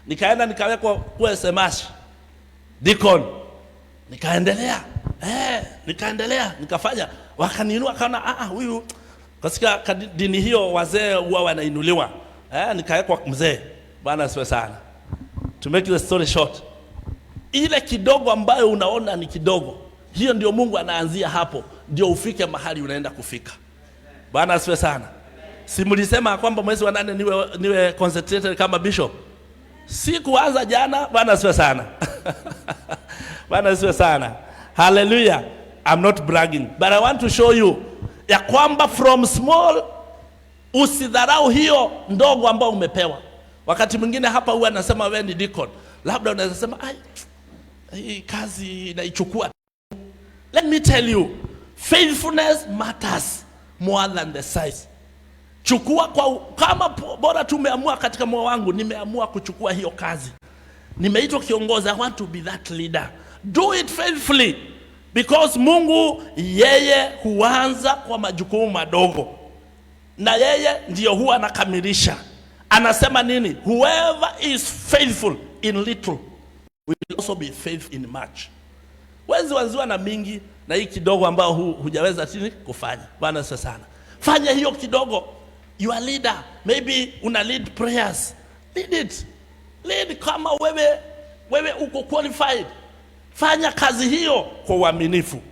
Nikaenda nikawekwa kuwa semashi deacon, nikaendelea nikafanya, wakaniinua kana huyu katika dini hiyo wazee huwa wanainuliwa. Nikawekwa mzee. Bwana asifiwe sana. To make the story short, ile kidogo ambayo unaona ni kidogo, hiyo ndio Mungu anaanzia hapo ndio ufike mahali unaenda kufika. Bwana asifiwe sana. Si mlisema kwamba mwezi wa 8 niwe concentrated kama bishop? Si kuanza jana. Bwana asifiwe sana. Bwana asifiwe sana. Hallelujah. I'm not bragging, but I want to show you ya kwamba from small, usidharau hiyo ndogo ambayo umepewa. Wakati mwingine hapa huwa anasema wewe ni deacon, labda unaweza sema hii kazi naichukua. Let me tell you, faithfulness matters more than the size. Chukua kama bora tumeamua katika moyo wangu, nimeamua kuchukua hiyo kazi, nimeitwa kiongozi, I want to be that leader. Do it faithfully, because Mungu yeye huanza kwa majukumu madogo na yeye ndiyo huwa anakamilisha. Anasema nini? Whoever is faithful in little will also be faithful in much. Wezi wanziwa na mingi na hii kidogo ambao hujaweza kufanya. Bwana sana. Fanya hiyo kidogo. You are leader. Maybe una lead prayers. Lead it. Lead kama wewe uko qualified. Fanya kazi hiyo kwa uaminifu.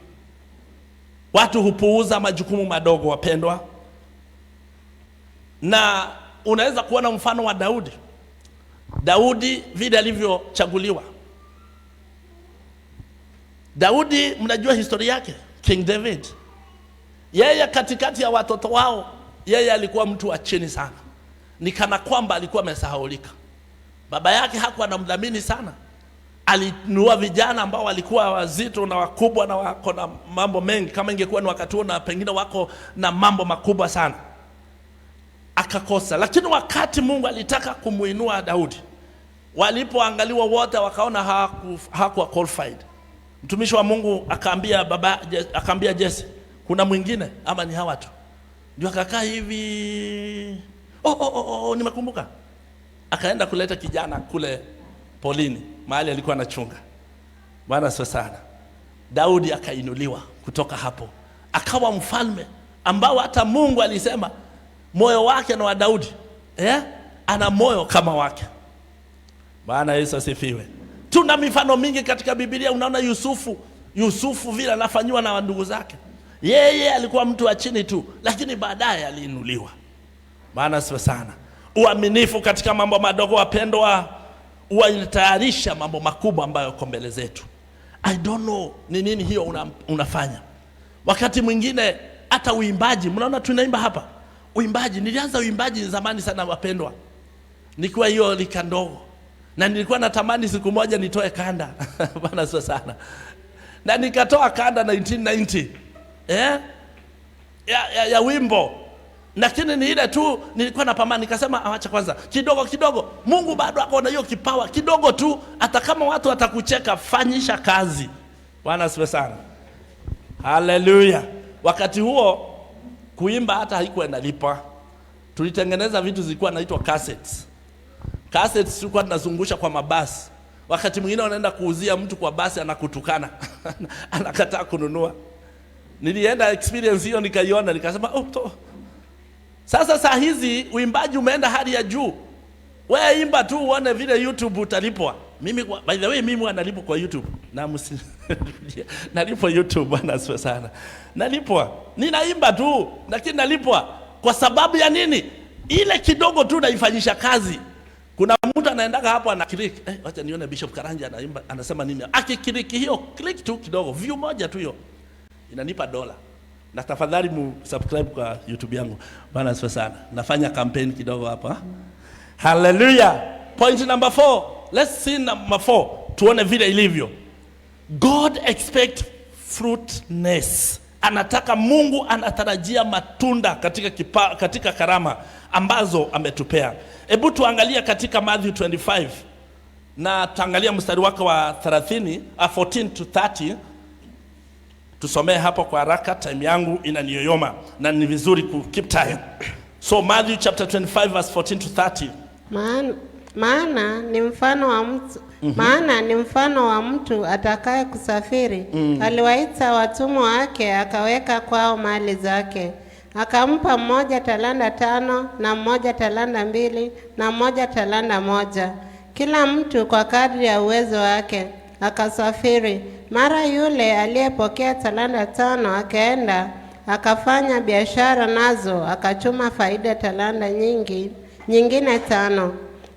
Watu hupuuza majukumu madogo, wapendwa. Na unaweza kuona mfano wa Daudi. Daudi vile alivyochaguliwa. Daudi, mnajua historia yake, King David. Yeye katikati ya watoto wao, yeye alikuwa mtu wa chini sana. Ni kana kwamba alikuwa amesahaulika. Baba yake hakuwa anamdhamini sana. Alinunua vijana ambao walikuwa wazito na wakubwa na wako na mambo mengi, kama ingekuwa ni wakati huo na pengine wako na mambo makubwa sana. Akakosa. Lakini wakati Mungu alitaka kumuinua Daudi, walipoangaliwa wote wakaona hakuwa qualified. Mtumishi wa Mungu akaambia Jesse, kuna mwingine ama ni hawa tu? Ndio akakaa hivi, nimekumbuka. Akaenda kuleta kijana kule polini, mahali alikuwa anachunga. Bwana asifiwe sana. Daudi akainuliwa kutoka hapo, akawa mfalme ambao hata Mungu alisema moyo wake na wa Daudi ana moyo kama wake. Bwana Yesu asifiwe. Tuna mifano mingi katika Biblia. Unaona Yusufu vile anafanywa na ndugu zake. Yeye alikuwa mtu wa chini tu, lakini baadaye aliinuliwa. Bwana asifiwe sana. Uaminifu katika mambo madogo, wapendwa, unatayarisha mambo makubwa ambayo yako mbele zetu. I don't know ni nini hiyo unafanya. Wakati mwingine hata uimbaji, mnaona tunaimba hapa. Uimbaji, nilianza uimbaji zamani sana, wapendwa. Nikiwa hiyo lika ndogo. Na nilikuwa natamani siku moja nitoe kanda. Bwana asifiwe sana. Na nikatoa kanda 1990. Ya wimbo. Lakini ni ile tu nilikuwa napambana, nikasema awacha kwanza kidogo. Mungu bado akaona hiyo kipawa kidogo tu, hata kama watu watakucheka, fanyisha kazi. Bwana asifiwe sana. Hallelujah. Wakati huo kuimba hata haikuwa inalipa. Tulitengeneza vitu zilikuwa naitwa cassettes. Cassettes tulikuwa tunazungusha kwa mabasi. Wakati mwingine unaenda kuuzia mtu kwa basi anakutukana. Anakataa kununua. Nilienda experience hiyo nikaiona, nikasema sasa saa hizi uimbaji umeenda hali ya juu. Wewe imba tu uone vile YouTube utalipwa. Mimi by the way mimi nalipwa kwa YouTube. Nalipwa YouTube. Bwana asifiwe sana. Nalipwa. Ninaimba tu lakini nalipwa. Kwa sababu ya nini? Ile kidogo tu naifanyisha kazi. Kuna mtu anaendaga hapo ana click. Acha nione Bishop Karanja anaimba, anasema nini? Akiklik hiyo, click tu kidogo, view moja tu hiyo, inanipa $1. Na tafadhali subscribe kwa YouTube yangu. Bwana asifiwe sana. Nafanya campaign kidogo hapa. Hallelujah. Point number 4. Let's see number 4. Tuone vile ilivyo. God expect fruitfulness. Mungu anatarajia matunda katika karama ambazo ametupea. Hebu tuangalia katika Matthew 25 na tuangalia mstari wake wa 14 to 30. Tusomee hapo kwa haraka, time yangu inaniyoyoma na ni vizuri ku keep time. So Matthew chapter 25 verse 14 to 30. Maana ni mfano wa mtu atakaye kusafiri. Aliwaita watumwa wake, akaweka kwao mali zake. Akampa mmoja talanta 5, na mmoja talanta 2, na mmoja talanta 1, kila mtu kwa kadri ya uwezo wake. Akasafiri. Mara yule aliyepokea talanta 5 akaenda akafanya biashara nazo, akachuma faida talanta nyingine 5.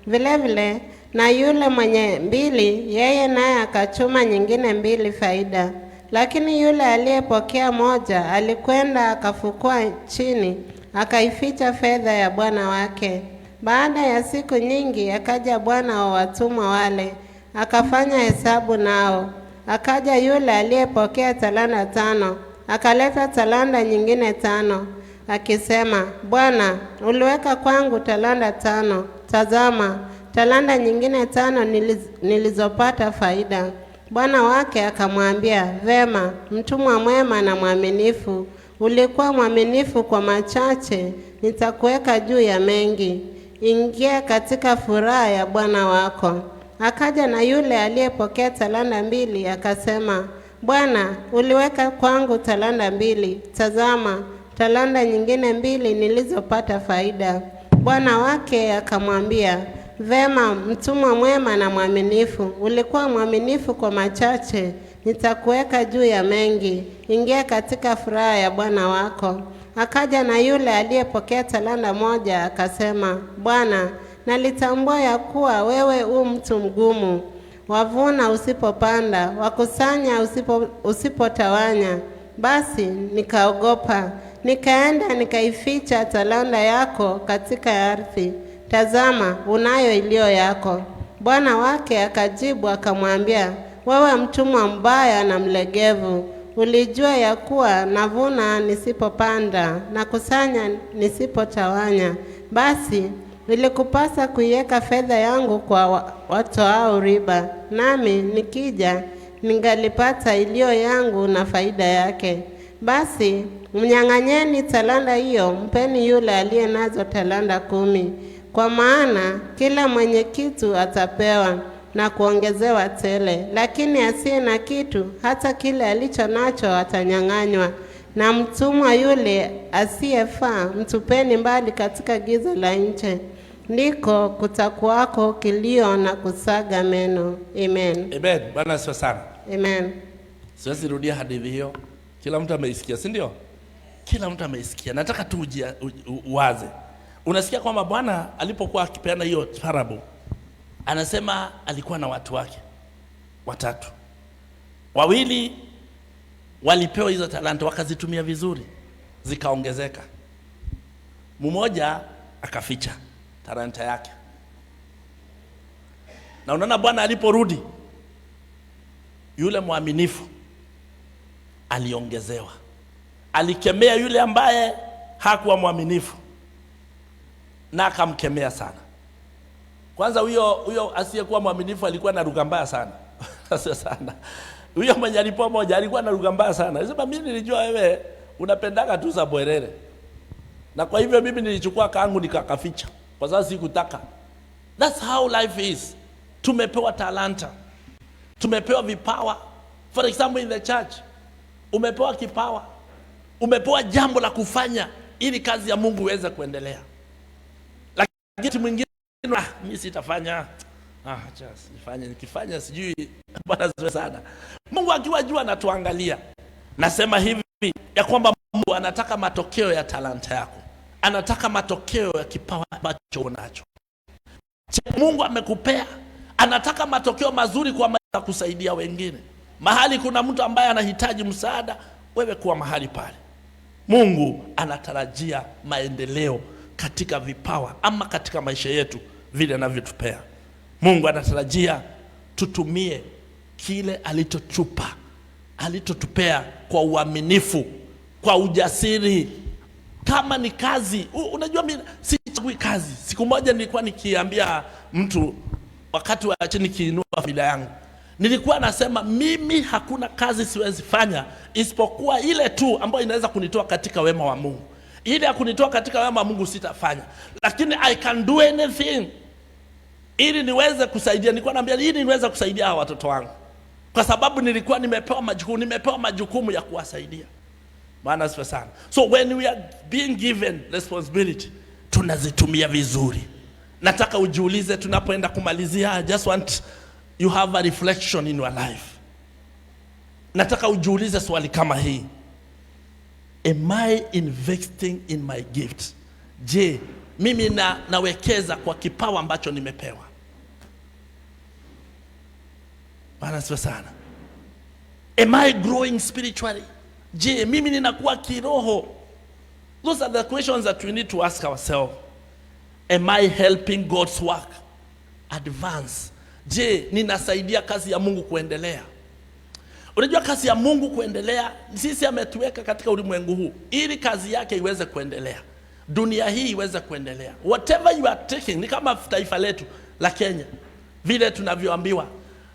Vile na yule mwenye 2, yeye naye akachuma nyingine 2 faida. Lakini yule aliyepokea 1 alikwenda akafukua chini, akaificha fedha ya bwana wake. Baada ya siku nyingi akaja bwana wa watumwa wale, akafanya hesabu nao. Akaja yule aliyepokea talanta 5, akaleta talanta nyingine 5, akisema, Bwana, uliweka kwangu talanta 5. Tazama, talanta nyingine 5 nilizopata faida. Bwana wake akamwambia, vema, mtumwa mwema na mwaminifu. Ulikuwa mwaminifu kwa machache, nitakuweka juu ya mengi. Ingia katika furaha ya bwana wako. Akaja na yule aliyepokea talanta 2, akasema, Bwana, uliweka kwangu talanta 2. Tazama, talanta nyingine 2 nilizopata faida. Bwana wake akamwambia, vema, mtumwa mwema na mwaminifu. Ulikuwa mwaminifu kwa machache, nitakuweka juu ya mengi. Ingia katika furaha ya bwana wako. Akaja na yule aliyepokea talanta 1, akasema, Bwana, nalitambua ya kuwa wewe mtu mgumu, wavuna usipopanda, wakusanya usipotawanya. Basi nikaogopa, nikaenda nikaificha talanta yako katika ardhi. Tazama, unayo iliyo yako. Bwana wake akajibu akamwambia, wewe mtumwa mbaya na mlegevu, ulijua ya kuwa navuna nisipopanda, na kusanya nisipotawanya. Basi ilikupasa kuiweka fedha yangu kwa watoao riba, nami nikija ningalipata iliyo yangu na faida yake. Basi mnyang'anyeni talanta hiyo, mpeni yule aliye nazo talanta 10. Kwa maana kila mwenye kitu atapewa na kuongezewa tele, lakini asiye na kitu, hata kile alicho nacho atanyang'anywa. Na mtumwa yule asiyefaa mtupeni mbali katika giza la nje, ndiko kutakuwako kilio na kusaga meno. Amen. Amen. Bwana asifiwe sana. Amen. Siwezi rudia hadithi hiyo. Kila mtu ameisikia, si ndio? Kila mtu ameisikia. Nataka tu uwaze. Unasikia kwamba Bwana alipokuwa akipeana hiyo parable, anasema alikuwa na watu wake 3. 2 walipewa hizo talanta, wakazitumia vizuri, zikaongezeka. Mmoja akaficha talanta yake. Na unaona Bwana aliporudi, yule mwaminifu aliongezewa. Alikemea yule ambaye hakuwa mwaminifu, na akamkemea sana. Kwanza huyo asiyekuwa mwaminifu alikuwa na lugha mbaya sana. Sasa sana. Huyo mwenye alipoa moja alikuwa na lugha mbaya sana. Anasema, mimi nilijua wewe unapendaka tu za bwerere, na kwa hivyo mimi nilichukua kangu nikakaficha kwa sababu sikutaka. That's how life is. Tumepewa talanta, tumepewa vipawa. For example, in the church umepewa kipawa, umepewa jambo la kufanya ili kazi ya Mungu iweze kuendelea. Lakini mwingine, mimi sitafanya, just nifanye, nikifanya sijui. Bwana asifiwe sana. Mungu akiwa jua anatuangalia. Nasema hivi ya kwamba Mungu anataka matokeo ya talanta yako, anataka matokeo ya kipawa ambacho unacho. Mungu amekupea, anataka matokeo mazuri kwa maisha ya kusaidia wengine. Mahali kuna mtu ambaye anahitaji msaada, wewe kuwa mahali pale. Mungu anatarajia maendeleo katika vipawa ama katika maisha yetu vile anavyotupea. Mungu anatarajia tutumie kile alichotupea kwa uaminifu, kwa ujasiri. Kama ni kazi, unajua mimi sichagui kazi. Siku moja nilikuwa nikiambia mtu wakati wa chini kiinua familia yangu, nilikuwa nasema mimi hakuna kazi siwezi fanya isipokuwa ile tu ambayo inaweza kunitoa katika wema wa Mungu. Ile ya kunitoa katika wema wa Mungu sitafanya, lakini I can do anything ili niweze kusaidia. Nilikuwa naambia ili niweze kusaidia hawa watoto wangu, kwa sababu nilikuwa nimepewa majukumu ya kuwasaidia. Bwana asifiwe sana. So when we are being given responsibility, tunazitumia vizuri. Nataka ujiulize tunapoenda kumalizia. I just want you have a reflection in your life. Nataka ujiulize swali kama hii: am I investing in my gift? Je, mimi nawekeza kwa kipawa ambacho nimepewa? Bwana asifiwe sana. Am I growing spiritually? Je, mimi ninakuwa kiroho? Those are the questions that we need to ask ourselves. Am I helping God's work advance? Je, ninasaidia kazi ya Mungu kuendelea? Unajua kazi ya Mungu kuendelea, sisi ametuweka katika ulimwengu huu ili kazi yake iweze kuendelea, dunia hii iweze kuendelea. Whatever you are taking, ni kama taifa letu la Kenya, vile tunavyoambiwa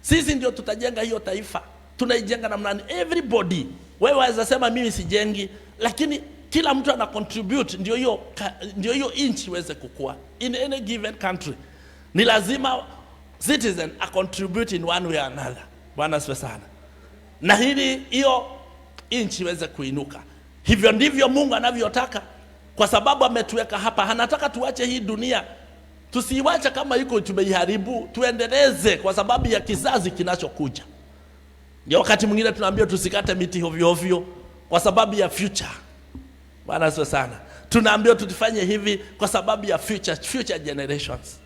sisi ndio tutajenga hiyo taifa. Tunaijenga namna gani? Everybody, wewe waweza sema mimi sijengi, lakini kila mtu ana contribute, ndio hiyo inchi iweze kukua. In any given country ni lazima citizen a contribute in one way or another. Bwana asifiwe sana. Na hiyo inchi iweze kuinuka. Hivyo ndivyo Mungu anavyotaka, kwa sababu ametuweka hapa. Anataka tuache hii dunia, tusiiache kama iko tumeiharibu, tuendeleze kwa sababu ya kizazi kinachokuja. Ndio wakati mwingine tunaambia tusikate miti ovyo ovyo kwa sababu ya future. Bwana asifiwe sana. Tunaambia tutafanye hivi kwa sababu ya future generations.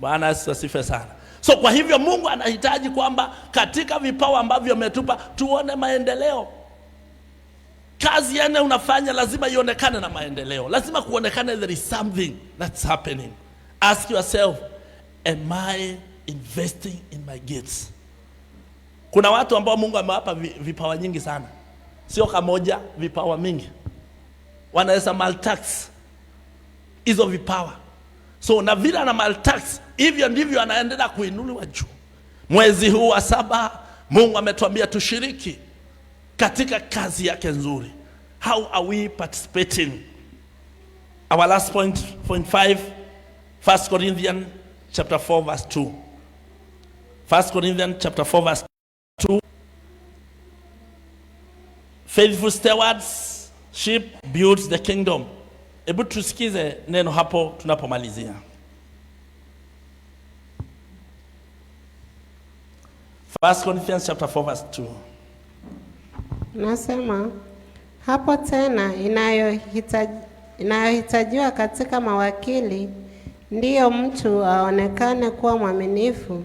Bwana asifiwe sana. So kwa hivyo Mungu anahitaji kwamba katika vipawa ambavyo ametupa tuone maendeleo. Kazi yene unafanya lazima ionekane na maendeleo. Lazima kuonekane there is something that's happening. Ask yourself, am I investing in my gifts? Kuna watu ambao Mungu amewapa vipawa nyingi sana. Sio kamoja, vipawa mingi. Wanaweza maltax hizo vipawa. So na vile na maltax, hivyo ndivyo anaendelea kuinuliwa juu. Mwezi huu wa 7 Mungu ametuambia tushiriki katika kazi yake nzuri. How are we participating? Our last point 5, 1 Corinthians chapter 4 verse 2. 1 Corinthians chapter 4 verse 2. Faithful stewardship builds the kingdom. Hebu tusikize neno hapo tunapomalizia. 1 Corinthians chapter 4 verse 2. Nasema hapo tena inayohitajiwa katika mawakili ndiyo mtu aonekane kuwa mwaminifu.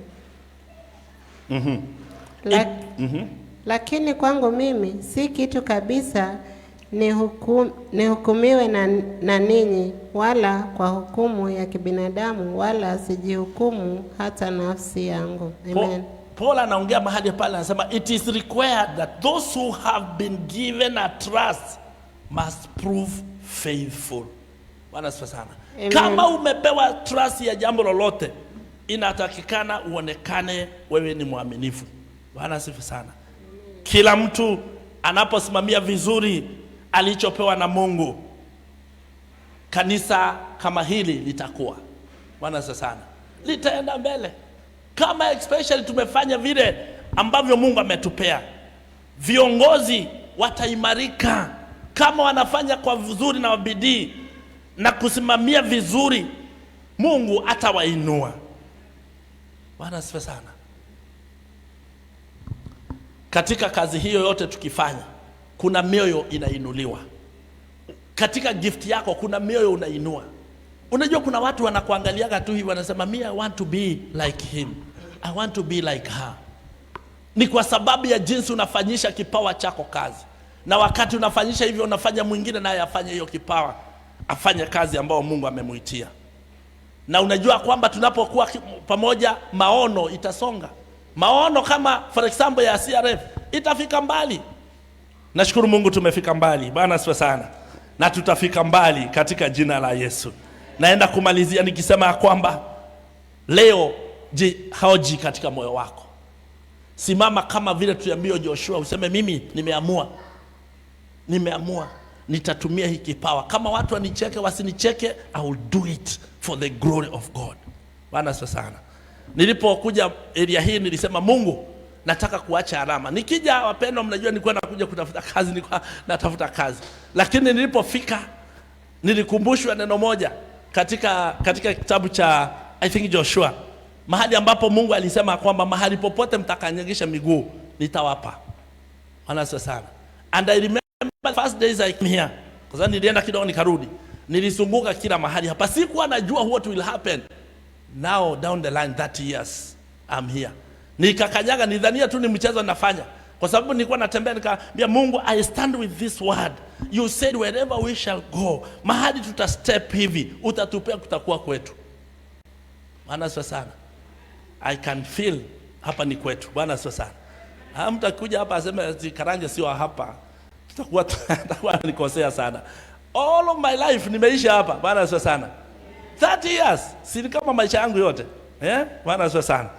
Lakini kwangu mimi si kitu kabisa nihukumiwe na ninyi, wala kwa hukumu ya kibinadamu, wala sijihukumu hata nafsi yangu. Amen. Paul anaongea mahali pale, anasema it is required that those who have been given a trust must prove faithful. Bwana asifiwe sana. Kama umepewa trust ya jambo lolote, inatakikana uonekane wewe ni mwaminifu. Bwana asifiwe sana. Kila mtu anaposimamia vizuri alichopewa na Mungu, kanisa kama hili litakuwa. Bwana asifiwe sana. Litaenda mbele. Kama especially tumefanya vile ambavyo Mungu ametupea, viongozi wataimarika. Kama wanafanya kwa vizuri na bidii na kusimamia vizuri, Mungu atawainua. Bwana asifiwe sana. Katika kazi hiyo yote tukifanya, kuna mioyo inainuliwa. Katika gift yako kuna mioyo unainua. Unajua kuna watu wanakuangaliaga tu hivi wanasema me I want to be like him, I want to be like her. Ni kwa sababu ya jinsi unafanyisha kipawa chako kazi. Na wakati unafanyisha hivyo, unafanya mwingine naye afanye hiyo kipawa, afanye kazi ambayo Mungu amemuitia. Na unajua kwamba tunapokuwa pamoja, maono itasonga. Maono kama for example ya CRF itafika mbali. Nashukuru Mungu tumefika mbali. Bwana asifiwe sana. Na tutafika mbali katika jina la Yesu. Naenda kumalizia nikisema kwamba leo hoji katika moyo wako. Simama kama vile tuliambiwa Joshua, useme mimi nimeamua nitatumia hii kipawa. Kama watu wanicheke wasinicheke, I will do it for the glory of God. Bwana asifiwe sana. Nilipokuja area hii nilisema Mungu, nataka kuacha alama. Nikija wapendwa, mnajua nilikuwa nakuja kutafuta kazi, nilikuwa natafuta kazi. Lakini nilipofika nilikumbushwa neno moja katika kitabu cha I think Joshua, mahali ambapo Mungu alisema kwamba mahali popote mtakanyagisha miguu nitawapa. Anasa sana. And I remember the first days I came here. Kwa sababu nilienda kidogo nikarudi. Nilizunguka kila mahali hapa. Sikuwa najua what will happen. Now down the line 30 years I'm here. Nikakanyaga, nidhania tu ni mchezo nafanya. Kwa sababu nilikuwa natembea nikamwambia Mungu, I stand with this word. You said wherever we shall go, mahali tuta step hivi, utatupea kutakuwa kwetu. Bwana asifiwe sana. I can feel hapa ni kwetu. Bwana asifiwe sana. Hamtakuja hapa aseme Karanja sio hapa. Tutakuwa nikosea sana. All of my life nimeishi hapa. Bwana asifiwe sana. 30 years, si kama maisha yangu yote. Bwana asifiwe sana.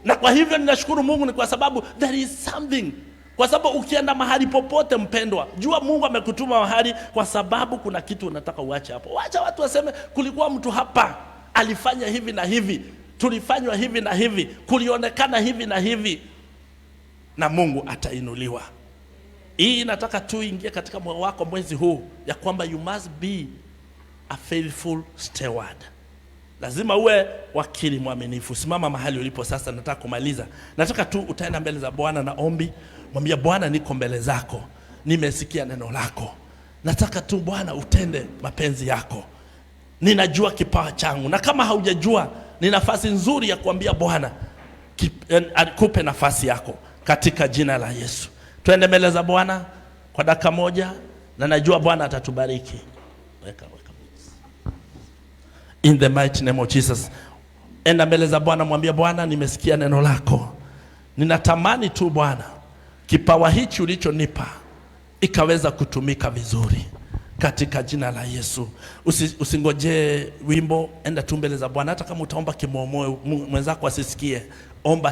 Na kwa hivyo ninashukuru Mungu ni kwa sababu there is something. Kwa sababu ukienda mahali popote mpendwa, jua Mungu amekutuma mahali kwa sababu kuna kitu unataka uache hapo. Wacha watu waseme kulikuwa mtu hapa alifanya hivi na hivi, tulifanywa hivi na hivi, kulionekana hivi na hivi, na Mungu atainuliwa. Hii nataka tu ingie katika moyo wako mwezi huu ya kwamba you must be a faithful steward. Lazima uwe wakili mwaminifu. Simama mahali ulipo sasa, nataka kumaliza. Nataka tu utaenda mbele za Bwana na ombi. Mwambie Bwana, niko mbele zako. Nimesikia neno lako. Nataka tu Bwana utende mapenzi yako. Ninajua kipawa changu. Na kama haujajua, ni nafasi nzuri ya kuambia Bwana akupe nafasi yako katika jina la Yesu. Tuende mbele za Bwana kwa dakika moja na najua Bwana atatubariki. Weka. In the mighty name of Jesus. Enda mbele za Bwana, mwambie Bwana, nimesikia neno lako. Ninatamani tu Bwana kipawa hichi ulichonipa ikaweza kutumika vizuri katika jina la Yesu. Usingoje wimbo, enda tu mbele za Bwana. Hata kama utaomba kimomoyo mwenzako asisikie, omba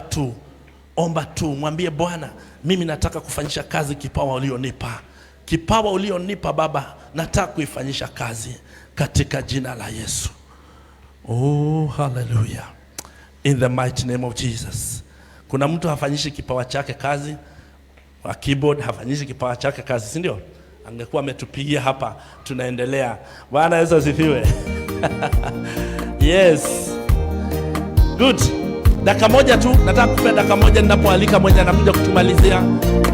tu, mwambie Bwana, mimi nataka kufanyisha kazi kipawa ulionipa. Kipawa ulionipa Baba, nataka kuifanyisha kazi katika jina la Yesu. Oh, hallelujah. In the mighty name of Jesus. Kuna mtu hafanyishi kipawa chake kazi, wa keyboard hafanyishi kipawa chake kazi, si ndio? Angekuwa ametupigia hapa, tunaendelea. Bwana Yesu asifiwe. Yes. Good. Dakika moja tu, nataka kupe dakika moja ninapoalika mwenye anakuja kutumalizia.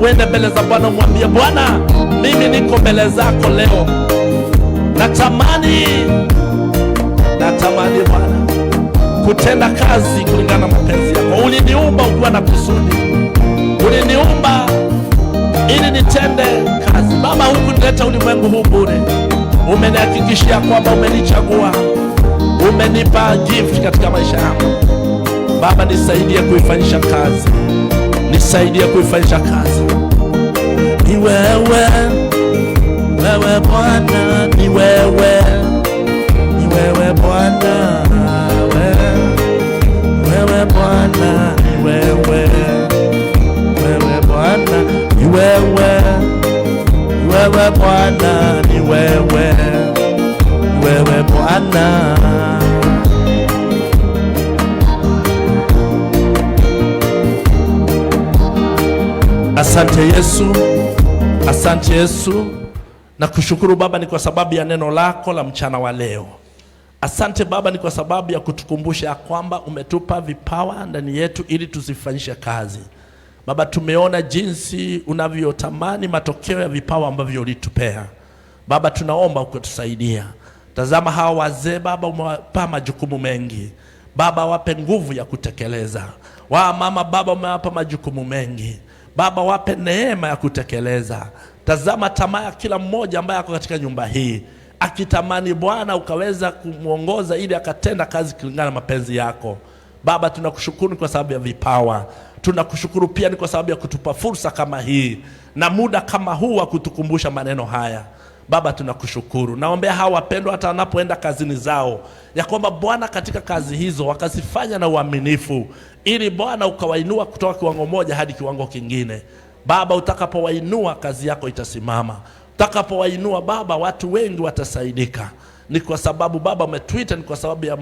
Uende mbele za Bwana, mwambie Bwana, mimi niko mbele zako leo. Natamani Bwana kutenda kazi kulingana na mapenzi yako. Uliniumba ukiwa na kusudi. Uliniumba ili nitende kazi. Baba, hukunileta ulimwengu huu bure. Umenihakikishia kwamba umenichagua. Umenipa gift katika maisha yangu. Baba, nisaidie kuifanyisha kazi. Ni wewe Bwana, ni wewe Bwana, wewe Bwana, ni wewe Bwana, ni wewe Bwana, ni wewe Bwana. Asante Yesu. Na kushukuru Baba ni kwa sababu ya neno lako la mchana wa leo. Asante Baba ni kwa sababu ya kutukumbusha kwamba umetupa vipawa ndani yetu ili tuzifanyishe kazi. Baba, tumeona jinsi unavyotamani matokeo ya vipawa ambavyo ulitupea. Baba, tunaomba ukatusaidia. Tazama hawa wazee Baba, umewapa majukumu mengi. Baba, wape nguvu ya kutekeleza. Mama Baba, umewapa majukumu mengi. Baba, wape neema ya kutekeleza. Tazama tamaa ya kila mmoja ambaye ako katika nyumba hii, akitamani Bwana ukaweza kumuongoza ili akatenda kazi kulingana na mapenzi yako. Baba, tunakushukuru kwa sababu ya vipawa. Tunakushukuru pia ni kwa sababu ya kutupa fursa kama hii na muda kama huu wa kutukumbusha maneno haya. Baba, tunakushukuru. Naombea hawa wapendwa hata wanapoenda kazini zao, ya kwamba Bwana katika kazi hizo wakazifanya na uaminifu, ili Bwana ukawainua kutoka kiwango moja hadi kiwango kingine. Baba, utakapowainua kazi yako itasimama. Utakapowainua Baba, watu wengi watasaidika. ni kwa sababu Baba umetuita, ni kwa sababu ya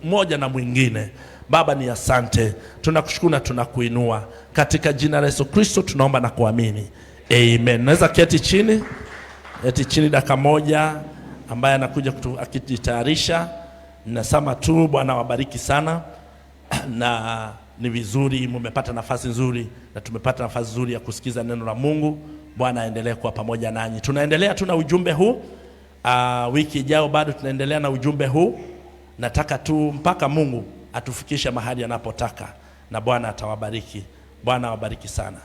moja na mwingine. Baba ni asante, tunakushukuru na tunakuinua katika jina la Yesu Kristo tunaomba na kuamini, amen. Naweza keti chini, dakika moja. Ambaye anakuja akijitayarisha, nasema tu Bwana wabariki sana na ni vizuri mmepata nafasi nzuri na tumepata nafasi nzuri ya kusikiza neno la Mungu. Bwana aendelee kuwa pamoja nanyi. Tunaendelea tu na ujumbe huu. Wiki ijayo bado tunaendelea na ujumbe huu. Nataka tu mpaka Mungu atufikishe mahali anapotaka, na Bwana atawabariki. Bwana wabariki sana.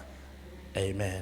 Amen.